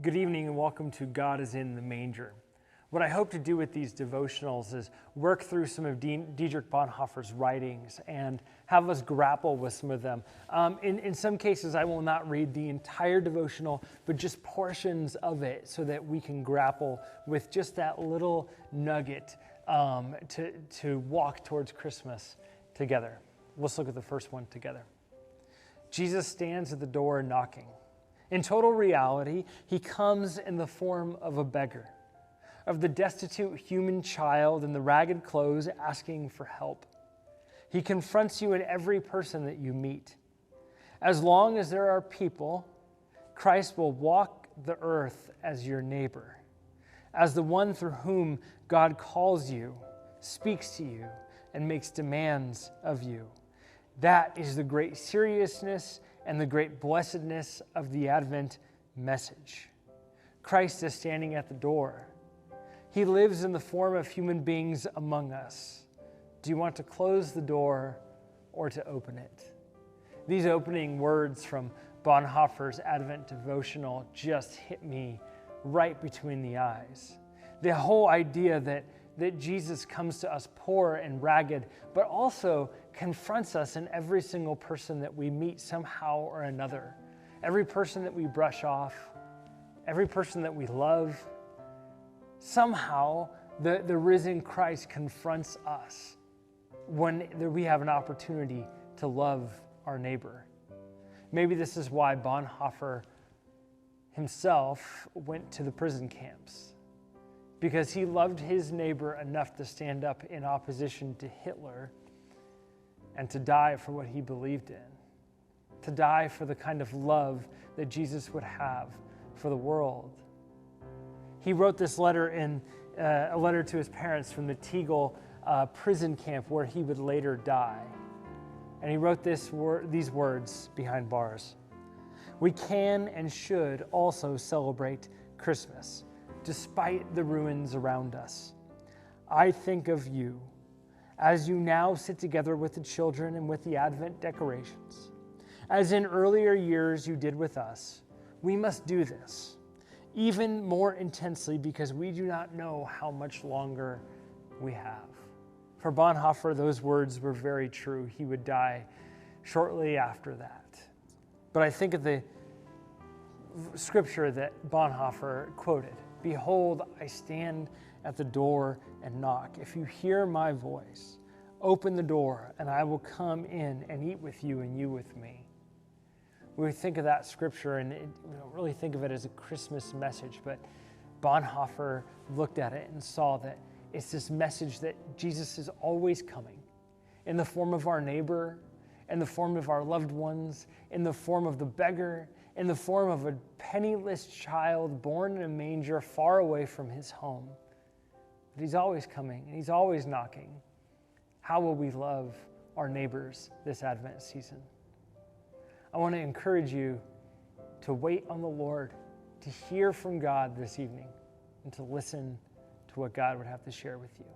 Good evening and welcome to God is in the Manger. What I hope to do with these devotionals is work through some of Dietrich Bonhoeffer's writings and have us grapple with some of them. In some cases, I will not read the entire devotional, but just portions of it so that we can grapple with just that little nugget to walk towards Christmas together. Let's look at the first one together. Jesus stands at the door knocking. In total reality, he comes in the form of a beggar, of the destitute human child in the ragged clothes asking for help. He confronts you in every person that you meet. As long as there are people, Christ will walk the earth as your neighbor, as the one through whom God calls you, speaks to you, and makes demands of you. That is the great seriousness and the great blessedness of the Advent message. Christ is standing at the door. He lives in the form of human beings among us. Do you want to close the door or to open it? These opening words from Bonhoeffer's Advent devotional just hit me right between the eyes. The whole idea that Jesus comes to us poor and ragged, but also confronts us in every single person that we meet somehow or another. Every person that we brush off, every person that we love. Somehow, the risen Christ confronts us when we have an opportunity to love our neighbor. Maybe this is why Bonhoeffer himself went to the prison camps, because he loved his neighbor enough to stand up in opposition to Hitler and to die for what he believed in, to die for the kind of love that Jesus would have for the world. He wrote this letter in a letter to his parents from the Tegel prison camp where he would later die. And he wrote these words behind bars. We can and should also celebrate Christmas, despite the ruins around us. I think of you as you now sit together with the children and with the Advent decorations. As in earlier years you did with us, we must do this even more intensely because we do not know how much longer we have. For Bonhoeffer, those words were very true. He would die shortly after that. But I think of the scripture that Bonhoeffer quoted. Behold, I stand at the door and knock. If you hear my voice, open the door, and I will come in and eat with you and you with me. We think of that scripture and we don't really think of it as a Christmas message, but Bonhoeffer looked at it and saw that it's this message that Jesus is always coming in the form of our neighbor, in the form of our loved ones, in the form of the beggar, in the form of a penniless child born in a manger far away from his home. But he's always coming and he's always knocking. How will we love our neighbors this Advent season? I want to encourage you to wait on the Lord, to hear from God this evening, and to listen to what God would have to share with you.